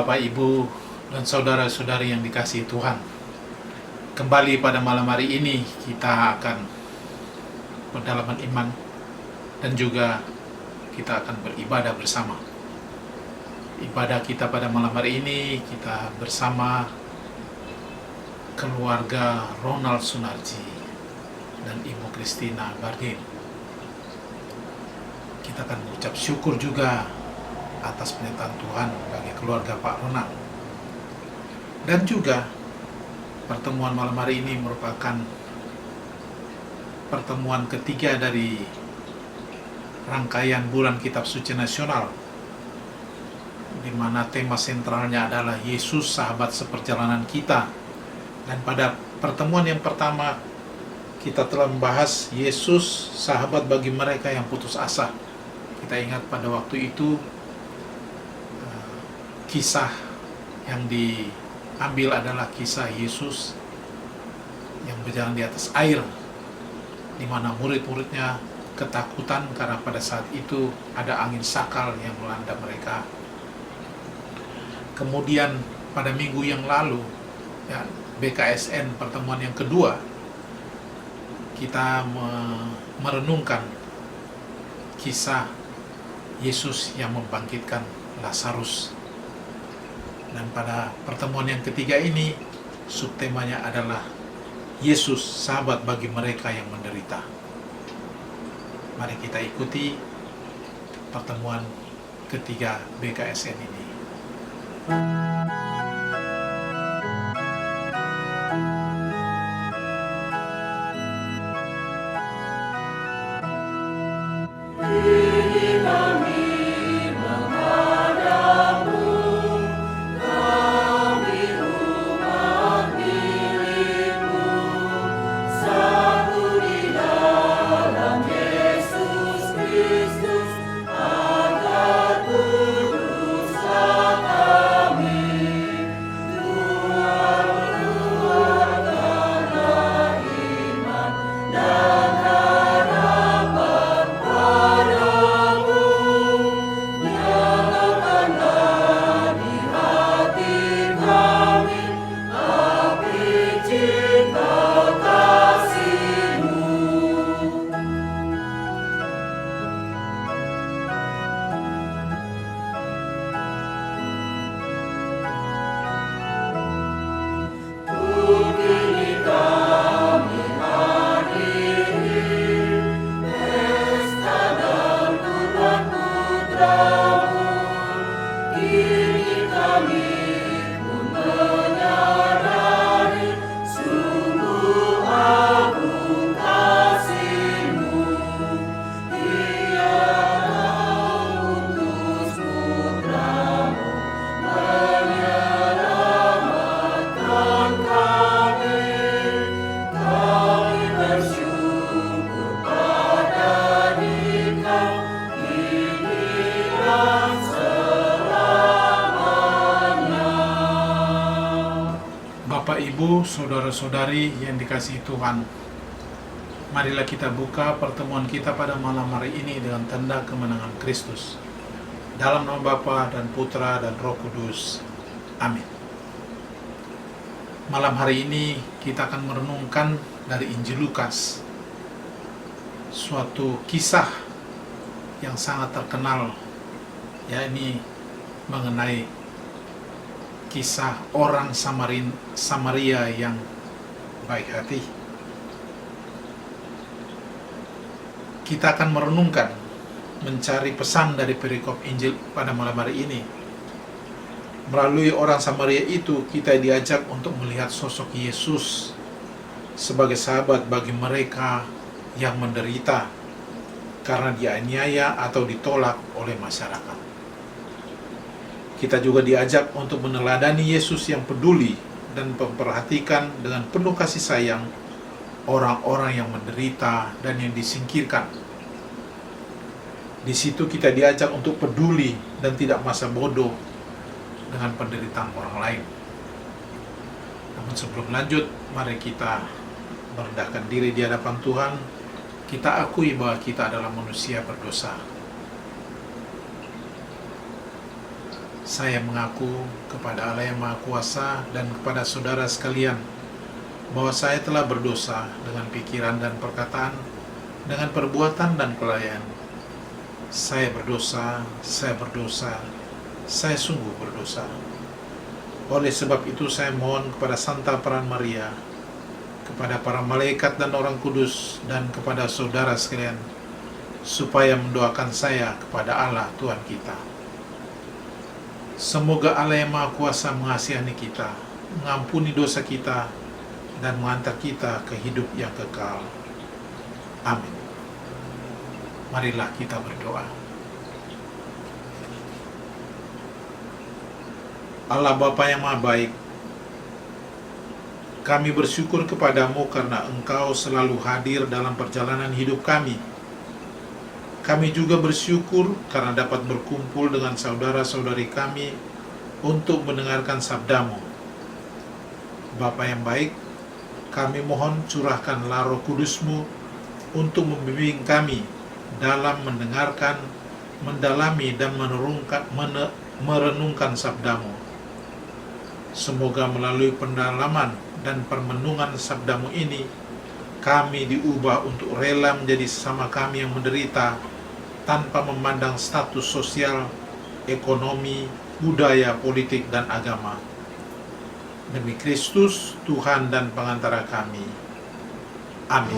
Bapak, Ibu, dan saudara-saudari yang dikasihi Tuhan. Kembali pada malam hari ini kita akan pendalaman iman dan juga kita akan beribadah bersama. Ibadah kita pada malam hari ini kita bersama keluarga Ronald Sunarji dan Ibu Christina Bardin. Kita akan mengucap syukur juga atas penyertaan Tuhan bagi keluarga Pak Ronald. Dan juga pertemuan malam hari ini merupakan pertemuan ketiga dari rangkaian Bulan Kitab Suci Nasional, di mana tema sentralnya adalah Yesus sahabat seperjalanan kita. Dan pada pertemuan yang pertama kita telah membahas Yesus sahabat bagi mereka yang putus asa. Kita ingat pada waktu itu kisah yang diambil adalah kisah Yesus yang berjalan di atas air, di mana murid-muridnya ketakutan karena pada saat itu ada angin sakal yang melanda mereka. Kemudian pada minggu yang lalu, ya, BKSN pertemuan yang kedua, kita merenungkan kisah Yesus yang membangkitkan Lazarus. Dan pada pertemuan yang ketiga ini, subtemanya adalah Yesus sahabat bagi mereka yang menderita. Mari kita ikuti pertemuan ketiga BKSN ini. Bapak, Ibu, saudara-saudari yang dikasihi Tuhan, marilah kita buka pertemuan kita pada malam hari ini dengan tanda kemenangan Kristus. Dalam nama Bapa dan Putra dan Roh Kudus. Amin. Malam hari ini kita akan merenungkan dari Injil Lukas, suatu kisah yang sangat terkenal, yakni mengenai kisah orang Samaria yang baik hati. Kita akan merenungkan, mencari pesan dari perikop Injil pada malam hari ini. Melalui orang Samaria itu, kita diajak untuk melihat sosok Yesus sebagai sahabat bagi mereka yang menderita karena dianiaya atau ditolak oleh masyarakat. Kita juga diajak untuk meneladani Yesus yang peduli dan memperhatikan dengan penuh kasih sayang orang-orang yang menderita dan yang disingkirkan. Di situ kita diajak untuk peduli dan tidak masa bodoh dengan penderitaan orang lain. Namun sebelum lanjut, mari kita merendahkan diri di hadapan Tuhan. Kita akui bahwa kita adalah manusia berdosa. Saya mengaku kepada Allah yang Maha Kuasa dan kepada saudara sekalian bahwa saya telah berdosa dengan pikiran dan perkataan, dengan perbuatan dan kelalaian. Saya berdosa, saya sungguh berdosa. Oleh sebab itu saya mohon kepada Santa Peran Maria, kepada para malaikat dan orang kudus, dan kepada saudara sekalian, supaya mendoakan saya kepada Allah Tuhan kita. Semoga Allah yang Maha Kuasa mengasihani kita, mengampuni dosa kita, dan mengantar kita ke hidup yang kekal. Amin. Marilah kita berdoa. Allah Bapa yang Maha Baik, kami bersyukur kepadamu karena Engkau selalu hadir dalam perjalanan hidup kami. Kami juga bersyukur karena dapat berkumpul dengan saudara-saudari kami untuk mendengarkan sabdamu. Bapa yang baik, kami mohon curahkanlah Roh Kudus-Mu untuk membimbing kami dalam mendengarkan, mendalami, dan merenungkan sabdamu. Semoga melalui pendalaman dan permenungan sabdamu ini, kami diubah untuk rela menjadi sesama kami yang menderita, tanpa memandang status sosial, ekonomi, budaya, politik, dan agama. Demi Kristus, Tuhan dan pengantara kami. Amin.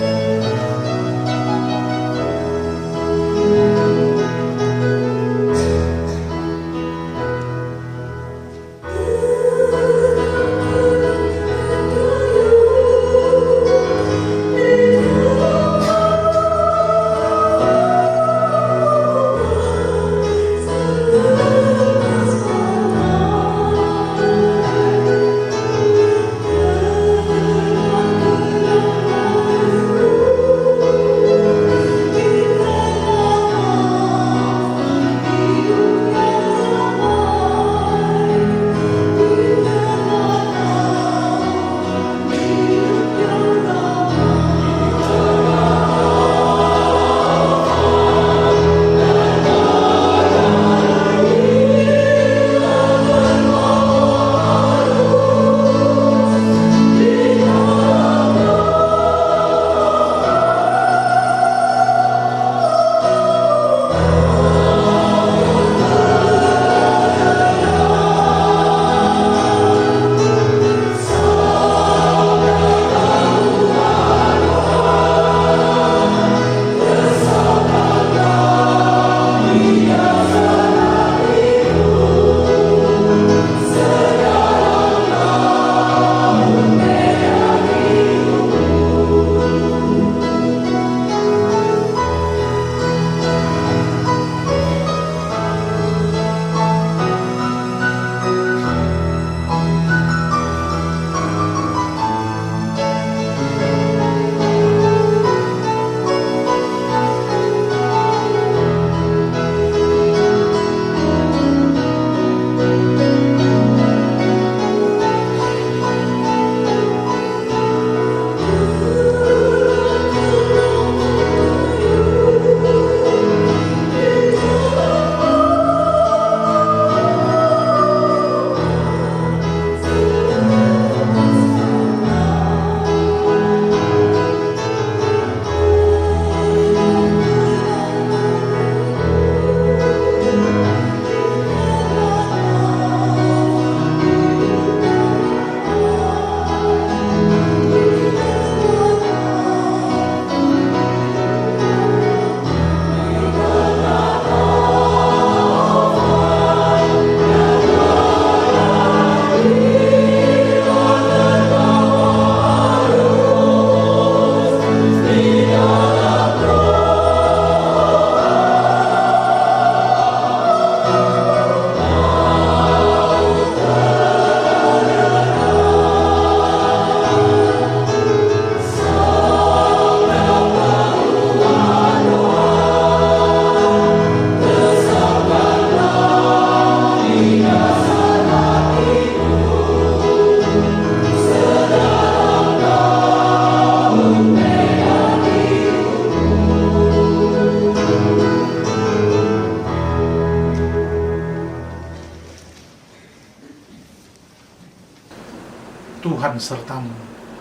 Tuhan sertamu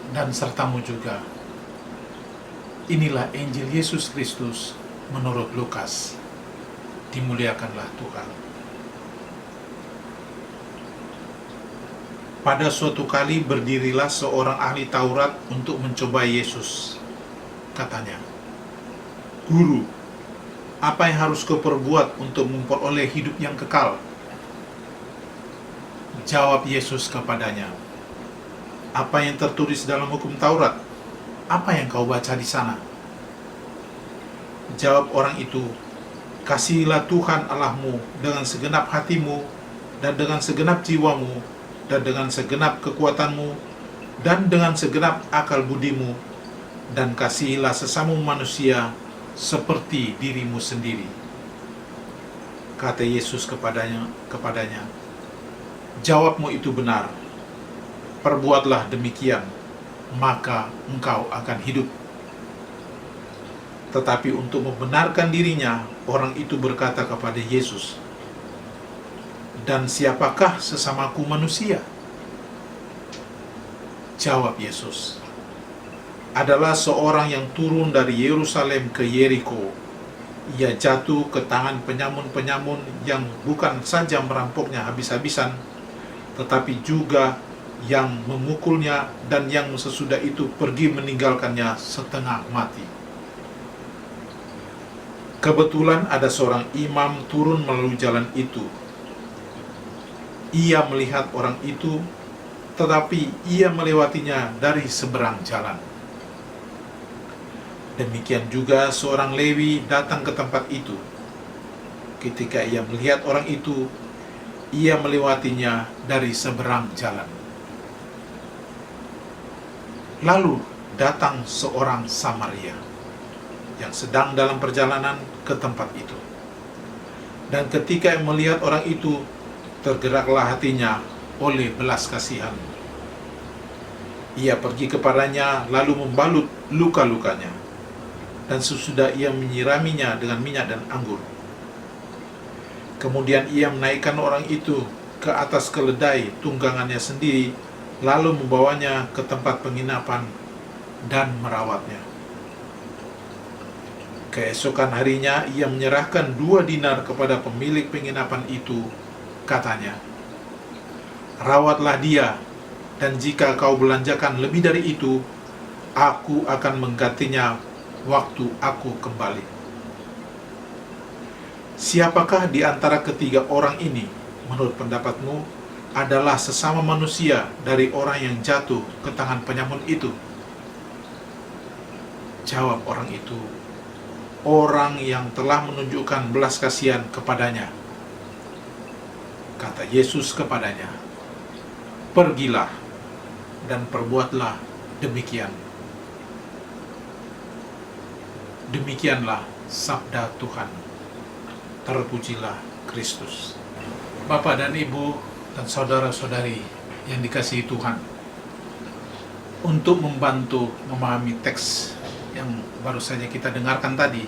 dan sertamu juga. Inilah Injil Yesus Kristus menurut Lukas. Dimuliakanlah Tuhan. Pada suatu kali berdirilah seorang ahli Taurat untuk mencoba Yesus. Katanya, "Guru, apa yang harus kau perbuat untuk memperoleh hidup yang kekal?" Jawab Yesus kepadanya, "Apa yang tertulis dalam hukum Taurat? Apa yang kau baca di sana?" Jawab orang itu, "Kasihilah Tuhan Allahmu dengan segenap hatimu, dan dengan segenap jiwamu, dan dengan segenap kekuatanmu, dan dengan segenap akal budimu, dan kasihilah sesama manusia seperti dirimu sendiri." Kata Yesus kepadanya, "Jawabmu itu benar. Perbuatlah demikian, maka engkau akan hidup." Tetapi untuk membenarkan dirinya, orang itu berkata kepada Yesus, "Dan siapakah sesamaku manusia?" Jawab Yesus, "Adalah seorang yang turun dari Yerusalem ke Yeriko. Ia jatuh ke tangan penyamun-penyamun yang bukan saja merampoknya habis-habisan, tetapi juga yang memukulnya, dan yang sesudah itu pergi meninggalkannya setengah mati. Kebetulan ada seorang imam turun melalui jalan itu. Ia melihat orang itu, tetapi ia melewatinya dari seberang jalan. Demikian juga seorang Lewi datang ke tempat itu. Ketika ia melihat orang itu, ia melewatinya dari seberang jalan. Lalu datang seorang Samaria yang sedang dalam perjalanan ke tempat itu. Dan ketika melihat orang itu, tergeraklah hatinya oleh belas kasihan. Ia pergi kepadanya lalu membalut luka-lukanya, dan sesudah ia menyiraminya dengan minyak dan anggur. Kemudian ia menaikkan orang itu ke atas keledai tunggangannya sendiri, lalu membawanya ke tempat penginapan dan merawatnya. Keesokan harinya ia menyerahkan 2 dinar kepada pemilik penginapan itu. Katanya, "Rawatlah dia, dan jika kau belanjakan lebih dari itu, aku akan menggantinya waktu aku kembali." Siapakah di antara ketiga orang ini, menurut pendapatmu, adalah sesama manusia dari orang yang jatuh ke tangan penyamun itu? Jawab orang itu, "Orang yang telah menunjukkan belas kasihan kepadanya." Kata Yesus kepadanya, "Pergilah dan perbuatlah demikian." Demikianlah sabda Tuhan. Terpujilah Kristus. Bapak dan Ibu dan saudara-saudari yang dikasihi Tuhan, untuk membantu memahami teks yang baru saja kita dengarkan tadi,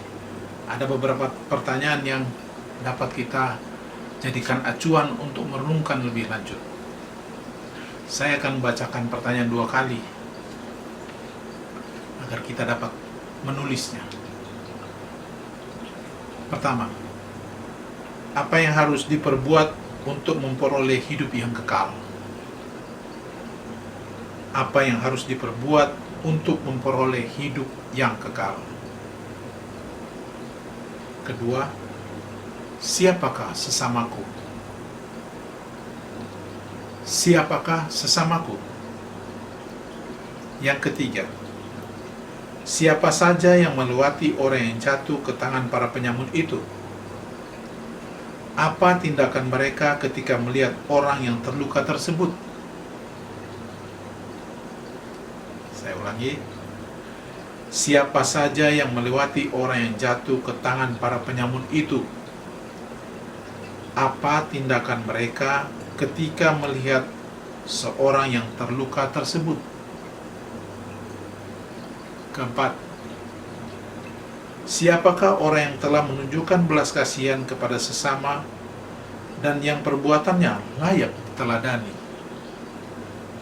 ada beberapa pertanyaan yang dapat kita jadikan acuan untuk merenungkan lebih lanjut. Saya akan membacakan pertanyaan 2 kali agar kita dapat menulisnya. Pertama, apa yang harus diperbuat untuk memperoleh hidup yang kekal? Apa yang harus diperbuat untuk memperoleh hidup yang kekal? Kedua, siapakah sesamaku? Siapakah sesamaku? Yang ketiga, siapa saja yang melewati orang yang jatuh ke tangan para penyamun itu? Apa tindakan mereka ketika melihat orang yang terluka tersebut? Saya ulangi. Siapa saja yang melewati orang yang jatuh ke tangan para penyamun itu? Apa tindakan mereka ketika melihat seorang yang terluka tersebut? Keempat, siapakah orang yang telah menunjukkan belas kasihan kepada sesama dan yang perbuatannya layak diteladani?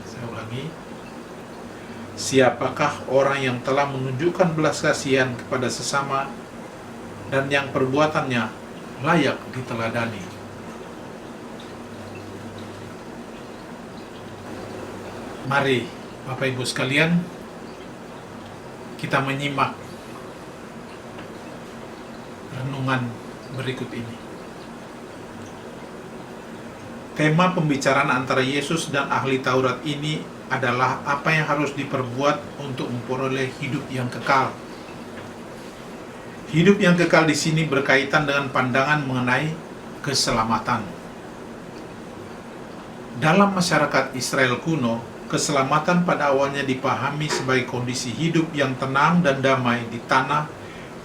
Saya ulangi, Siapakah orang yang telah menunjukkan belas kasihan kepada sesama dan yang perbuatannya layak diteladani? Mari Bapak Ibu sekalian, kita menyimak renungan berikut ini. Tema pembicaraan antara Yesus dan ahli Taurat ini adalah apa yang harus diperbuat untuk memperoleh hidup yang kekal. Hidup yang kekal di sini berkaitan dengan pandangan mengenai keselamatan. Dalam masyarakat Israel kuno, keselamatan pada awalnya dipahami sebagai kondisi hidup yang tenang dan damai di tanah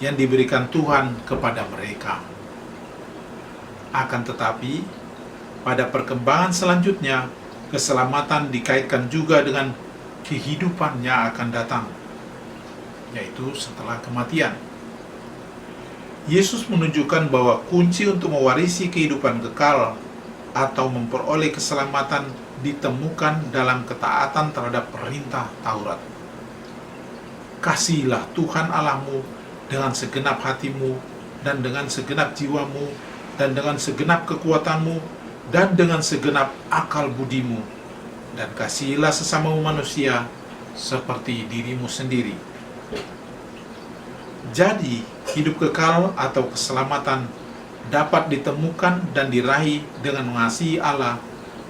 yang diberikan Tuhan kepada mereka. Akan tetapi, pada perkembangan selanjutnya, keselamatan dikaitkan juga dengan kehidupan yang akan datang, yaitu setelah kematian. Yesus menunjukkan bahwa kunci untuk mewarisi kehidupan kekal atau memperoleh keselamatan ditemukan dalam ketaatan terhadap perintah Taurat. Kasihilah Tuhan Allahmu dengan segenap hatimu, dan dengan segenap jiwamu, dan dengan segenap kekuatanmu, dan dengan segenap akal budimu, dan kasihilah sesamamu manusia seperti dirimu sendiri. Jadi, hidup kekal atau keselamatan dapat ditemukan dan diraih dengan mengasihi Allah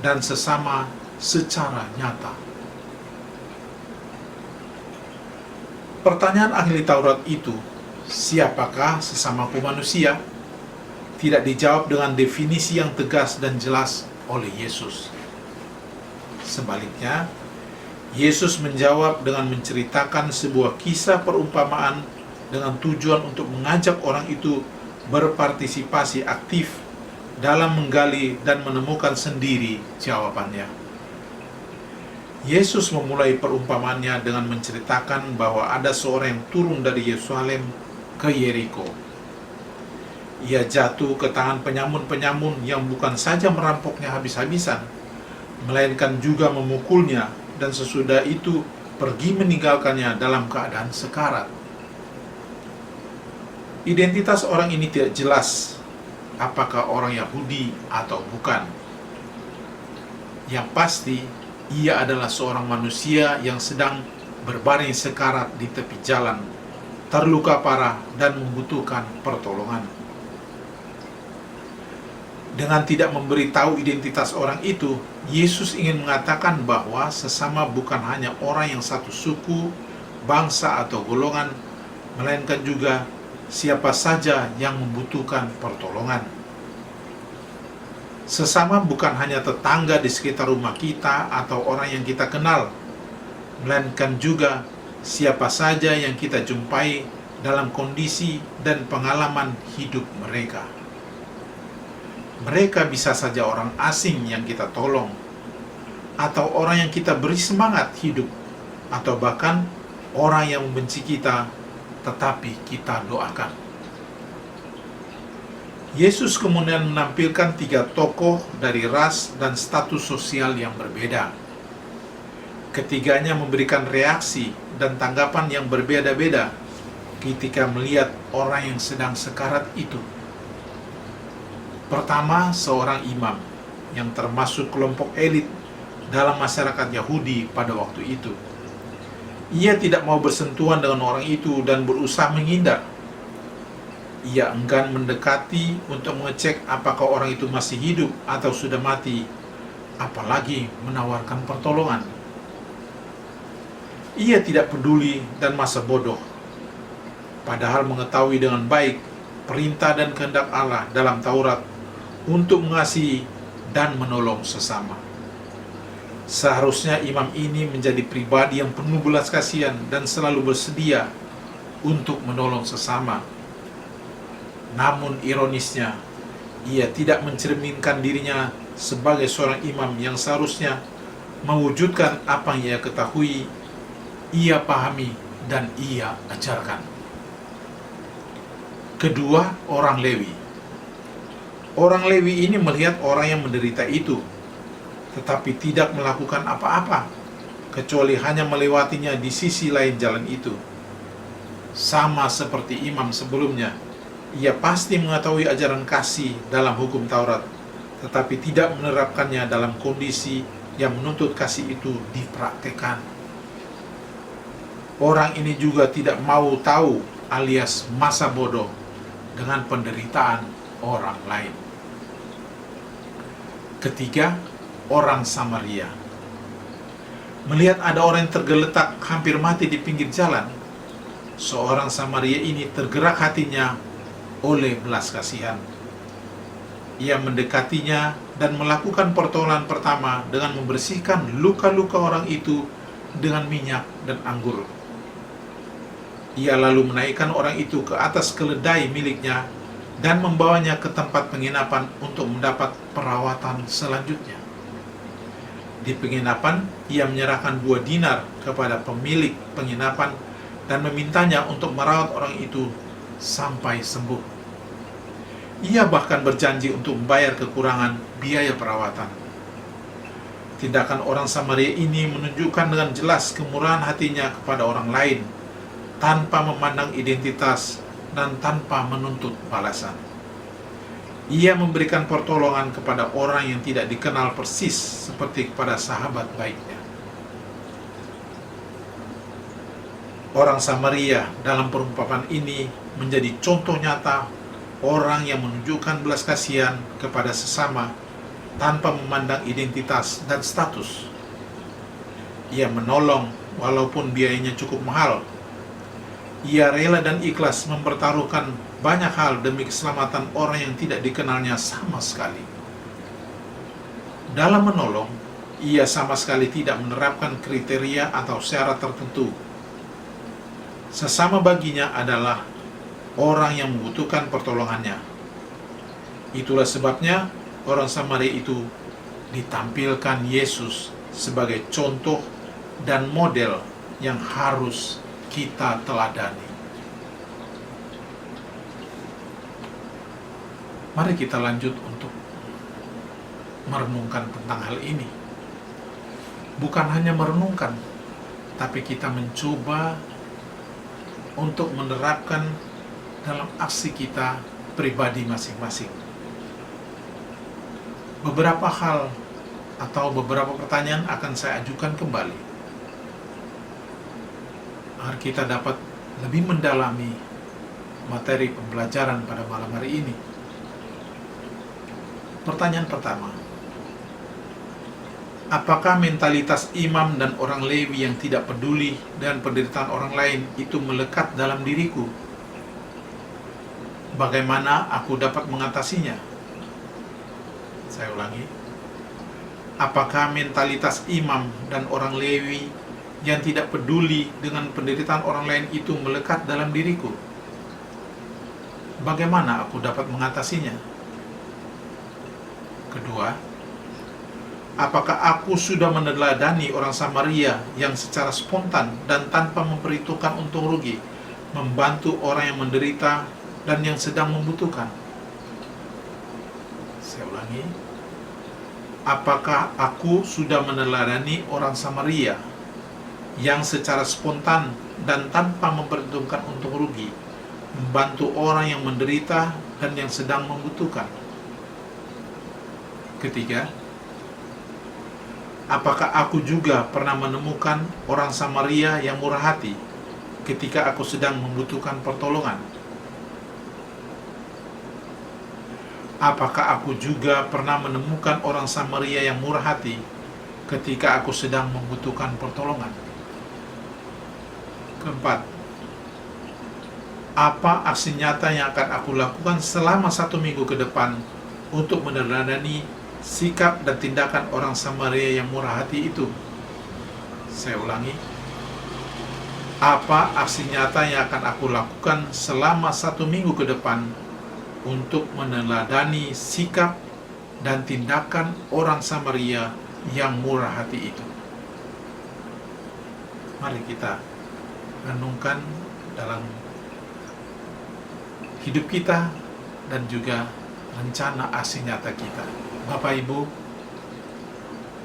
dan sesama secara nyata. Pertanyaan ahli Taurat itu, siapakah sesamaku manusia? Tidak dijawab dengan definisi yang tegas dan jelas oleh Yesus. Sebaliknya, Yesus menjawab dengan menceritakan sebuah kisah perumpamaan dengan tujuan untuk mengajak orang itu berpartisipasi aktif dalam menggali dan menemukan sendiri jawabannya. Yesus memulai perumpamaannya dengan menceritakan bahwa ada seorang yang turun dari Yerusalem ke Yeriko. Ia jatuh ke tangan penyamun-penyamun yang bukan saja merampoknya habis-habisan, melainkan juga memukulnya, dan sesudah itu pergi meninggalkannya dalam keadaan sekarat. Identitas orang ini tidak jelas, apakah orang Yahudi atau bukan. Yang pasti, ia adalah seorang manusia yang sedang berbaring sekarat di tepi jalan, terluka parah dan membutuhkan pertolongan. Dengan tidak memberitahu identitas orang itu, Yesus ingin mengatakan bahwa sesama bukan hanya orang yang satu suku, bangsa, atau golongan, melainkan juga siapa saja yang membutuhkan pertolongan. Sesama bukan hanya tetangga di sekitar rumah kita atau orang yang kita kenal, melainkan juga siapa saja yang kita jumpai dalam kondisi dan pengalaman hidup mereka. Mereka bisa saja orang asing yang kita tolong, atau orang yang kita beri semangat hidup, atau bahkan orang yang membenci kita, tetapi kita doakan. Yesus kemudian menampilkan 3 tokoh dari ras dan status sosial yang berbeda. Ketiganya memberikan reaksi dan tanggapan yang berbeda-beda ketika melihat orang yang sedang sekarat itu. Pertama, seorang imam yang termasuk kelompok elit dalam masyarakat Yahudi pada waktu itu. Ia tidak mau bersentuhan dengan orang itu dan berusaha menghindar. Ia enggan mendekati untuk mengecek apakah orang itu masih hidup atau sudah mati, apalagi menawarkan pertolongan. Ia tidak peduli dan masa bodoh, padahal mengetahui dengan baik perintah dan kehendak Allah dalam Taurat untuk mengasihi dan menolong sesama. Seharusnya imam ini menjadi pribadi yang penuh belas kasihan dan selalu bersedia untuk menolong sesama. Namun ironisnya, ia tidak mencerminkan dirinya sebagai seorang imam yang seharusnya mewujudkan apa yang ia ketahui, ia pahami, dan ia ajarkan. Kedua, orang Lewi. Orang Lewi ini melihat orang yang menderita itu, tetapi tidak melakukan apa-apa. kecuali hanya melewatinya di sisi lain jalan itu. Sama seperti imam sebelumnya, ia pasti mengetahui ajaran kasih dalam hukum Taurat, tetapi tidak menerapkannya dalam kondisi yang menuntut kasih itu dipraktekkan. Orang ini juga tidak mau tahu alias masa bodoh dengan penderitaan orang lain. Ketiga, orang Samaria. Melihat ada orang yang tergeletak hampir mati di pinggir jalan, seorang Samaria ini tergerak hatinya oleh belas kasihan. Ia mendekatinya dan melakukan pertolongan pertama dengan membersihkan luka-luka orang itu dengan minyak dan anggur. Ia lalu menaikkan orang itu ke atas keledai miliknya dan membawanya ke tempat penginapan untuk mendapat perawatan selanjutnya. Di penginapan, ia menyerahkan 2 dinar kepada pemilik penginapan dan memintanya untuk merawat orang itu sampai sembuh. Ia bahkan berjanji untuk membayar kekurangan biaya perawatan. Tindakan orang Samaria ini menunjukkan dengan jelas kemurahan hatinya kepada orang lain, tanpa memandang identitas dan tanpa menuntut balasan. Ia memberikan pertolongan kepada orang yang tidak dikenal persis seperti kepada sahabat baiknya. Orang Samaria dalam perumpamaan ini menjadi contoh nyata orang yang menunjukkan belas kasihan kepada sesama tanpa memandang identitas dan status. Ia menolong walaupun biayanya cukup mahal. Ia rela dan ikhlas mempertaruhkan banyak hal demi keselamatan orang yang tidak dikenalnya sama sekali. Dalam menolong, ia sama sekali tidak menerapkan kriteria atau syarat tertentu. Sesama baginya adalah orang yang membutuhkan pertolongannya. Itulah sebabnya orang Samaria itu ditampilkan Yesus sebagai contoh dan model yang harus kita teladani. Mari kita lanjut untuk merenungkan tentang hal ini. Bukan hanya merenungkan, tapi kita mencoba untuk menerapkan dalam aksi kita pribadi masing-masing. Beberapa hal atau beberapa pertanyaan akan saya ajukan kembali agar kita dapat lebih mendalami materi pembelajaran pada malam hari ini. Pertanyaan pertama, apakah mentalitas imam dan orang Lewi yang tidak peduli dengan penderitaan orang lain itu melekat dalam diriku? Bagaimana aku dapat mengatasinya? Saya ulangi, apakah mentalitas imam dan orang Lewi yang tidak peduli dengan penderitaan orang lain itu melekat dalam diriku? Bagaimana aku dapat mengatasinya? Kedua, apakah aku sudah meneladani orang Samaria yang secara spontan dan tanpa memperhitungkan untung rugi membantu orang yang menderita dan yang sedang membutuhkan? Saya ulangi, apakah aku sudah meneladani orang Samaria yang secara spontan dan tanpa memperhitungkan untung rugi membantu orang yang menderita dan yang sedang membutuhkan? Ketiga, apakah aku juga pernah menemukan orang Samaria yang murah hati ketika aku sedang membutuhkan pertolongan? Apakah aku juga pernah menemukan orang Samaria yang murah hati ketika aku sedang membutuhkan pertolongan? Keempat, apa aksi nyata yang akan aku lakukan selama 1 minggu ke depan untuk meneladani sikap dan tindakan orang Samaria yang murah hati itu? Saya ulangi, apa aksi nyata yang akan aku lakukan selama 1 minggu ke depan untuk meneladani sikap dan tindakan orang Samaria yang murah hati itu? Mari kita renungkan dalam hidup kita dan juga rencana aksi nyata kita. Bapak Ibu,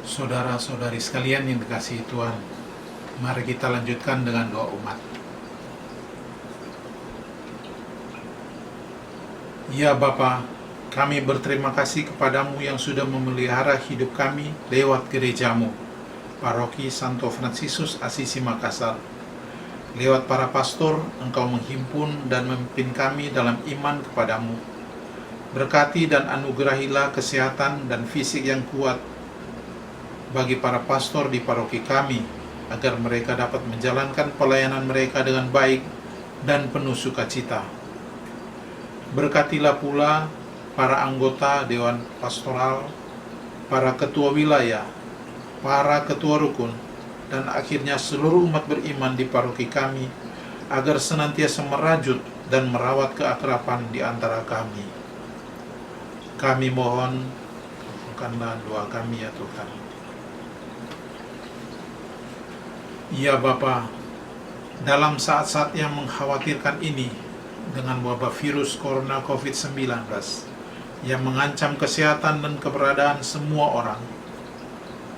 Saudara-saudari sekalian yang dikasihi Tuhan, mari kita lanjutkan dengan doa umat. Ya Bapa, kami berterima kasih kepadamu yang sudah memelihara hidup kami lewat gerejamu, Paroki Santo Fransiskus Asisi Makassar. Lewat para pastor, Engkau menghimpun dan memimpin kami dalam iman kepadamu. Berkati dan anugerahilah kesehatan dan fisik yang kuat bagi para pastor di paroki kami, agar mereka dapat menjalankan pelayanan mereka dengan baik dan penuh sukacita. Berkatilah pula para anggota Dewan Pastoral, para ketua wilayah, para ketua rukun, dan akhirnya seluruh umat beriman di paroki kami, agar senantiasa merajut dan merawat keakraban di antara kami. Kami mohon, kabulkanlah doa kami ya Tuhan. Ya Bapa, dalam saat-saat yang mengkhawatirkan ini, dengan wabah virus corona COVID-19 yang mengancam kesehatan dan keberadaan semua orang,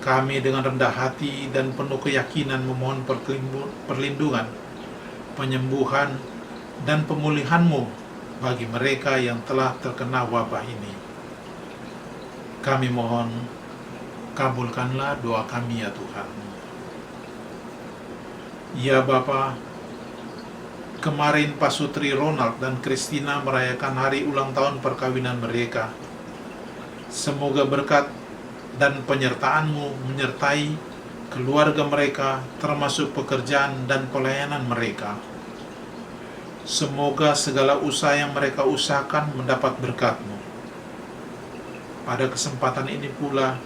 kami dengan rendah hati dan penuh keyakinan memohon perlindungan, penyembuhan, dan pemulihan-Mu bagi mereka yang telah terkena wabah ini. Kami mohon, kabulkanlah doa kami ya Tuhan. Ya Bapa, kemarin Pasutri Ronald dan Christina merayakan hari ulang tahun perkawinan mereka. Semoga berkat dan penyertaan-Mu menyertai keluarga mereka, termasuk pekerjaan dan pelayanan mereka. Semoga segala usaha yang mereka usahakan mendapat berkat-Mu. Pada kesempatan ini pula,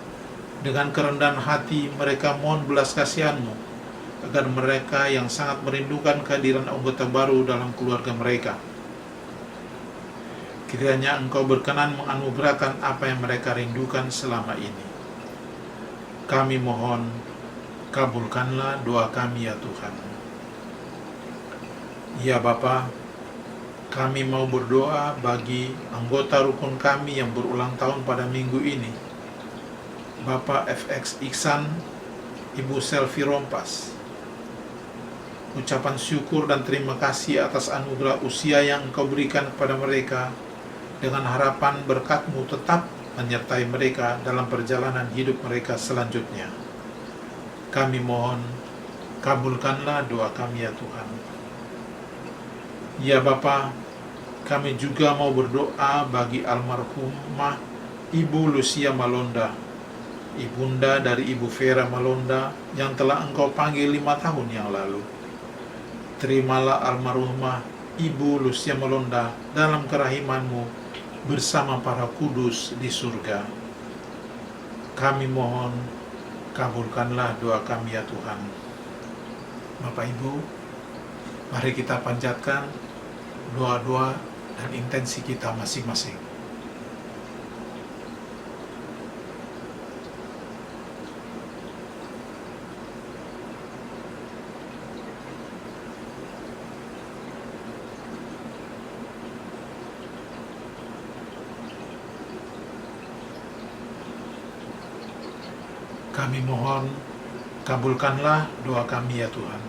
dengan kerendahan hati mereka mohon belas kasihan-Mu, agar mereka yang sangat merindukan kehadiran anggota baru dalam keluarga mereka, kiranya Engkau berkenan menganugerahkan apa yang mereka rindukan selama ini. Kami mohon, kabulkanlah doa kami ya Tuhan. Ya Bapa, kami mau berdoa bagi anggota rukun kami yang berulang tahun pada minggu ini, Bapak FX Iksan, Ibu Selvi Rompas. Ucapan syukur dan terima kasih atas anugerah usia yang Engkau berikan kepada mereka, dengan harapan berkat-Mu tetap menyertai mereka dalam perjalanan hidup mereka selanjutnya. Kami mohon, kabulkanlah doa kami ya Tuhan. Ya Bapa, kami juga mau berdoa bagi almarhumah Ibu Lucia Malonda, ibunda dari Ibu Vera Malonda yang telah Engkau panggil 5 tahun yang lalu. Terimalah almarhumah Ibu Lucia Malonda dalam kerahiman-Mu bersama para kudus di surga. Kami mohon, kabulkanlah doa kami ya Tuhan. Bapak Ibu, mari kita panjatkan doa-doa dan intensi kita masing-masing. Kami mohon, kabulkanlah doa kami ya Tuhan.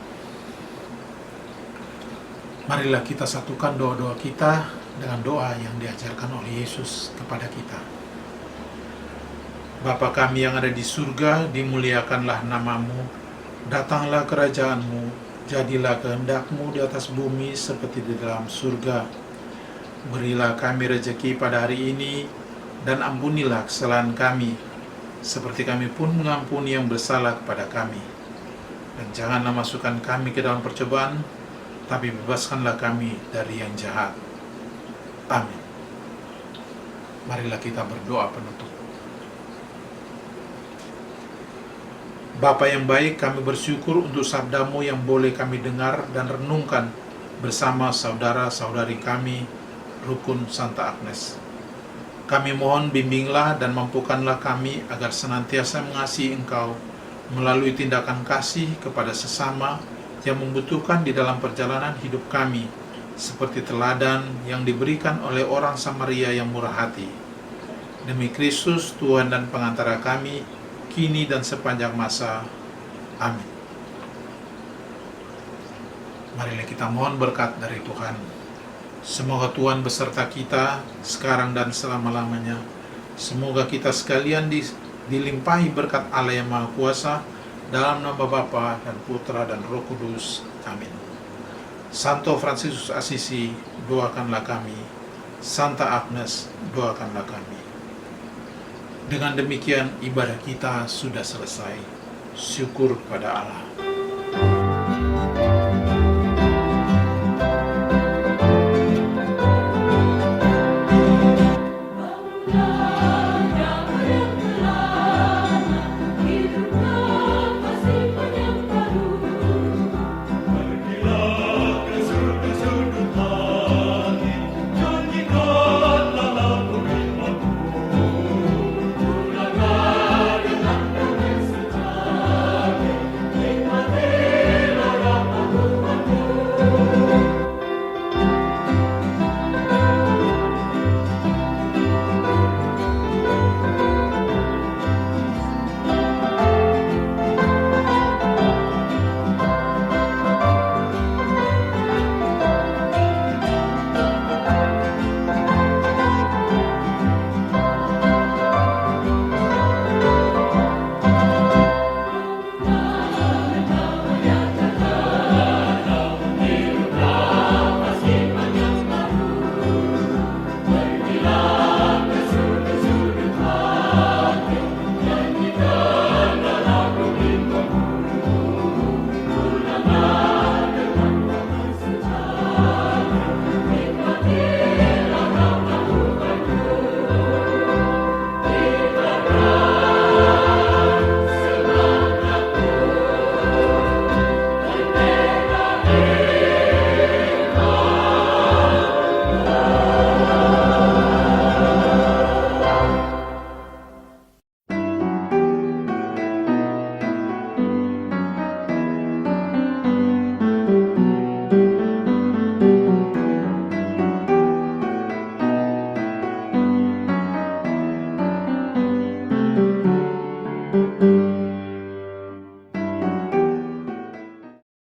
Marilah kita satukan doa-doa kita dengan doa yang diajarkan oleh Yesus kepada kita. Bapa kami yang ada di surga, dimuliakanlah nama-Mu, datanglah kerajaan-Mu, jadilah kehendak-Mu di atas bumi seperti di dalam surga. Berilah kami rezeki pada hari ini, dan ampunilah kesalahan kami, seperti kami pun mengampuni yang bersalah kepada kami. Dan janganlah masukkan kami ke dalam percobaan, tapi bebaskanlah kami dari yang jahat. Amin. Marilah kita berdoa penutup. Bapa yang baik, kami bersyukur untuk sabda-Mu yang boleh kami dengar dan renungkan bersama saudara-saudari kami, Rukun Santa Agnes. Kami mohon bimbinglah dan mampukanlah kami agar senantiasa mengasihi Engkau melalui tindakan kasih kepada sesama yang membutuhkan di dalam perjalanan hidup kami, seperti teladan yang diberikan oleh orang Samaria yang murah hati. Demi Kristus, Tuhan dan pengantara kami, kini dan sepanjang masa. Amin. Marilah kita mohon berkat dari Tuhan. Semoga Tuhan beserta kita sekarang dan selama-lamanya. Semoga kita sekalian dilimpahi berkat Allah yang Maha Kuasa, dalam nama Bapa dan Putra dan Roh Kudus. Amin. Santo Fransiskus Assisi, doakanlah kami. Santa Agnes, doakanlah kami. Dengan demikian ibadah kita sudah selesai. Syukur pada Allah.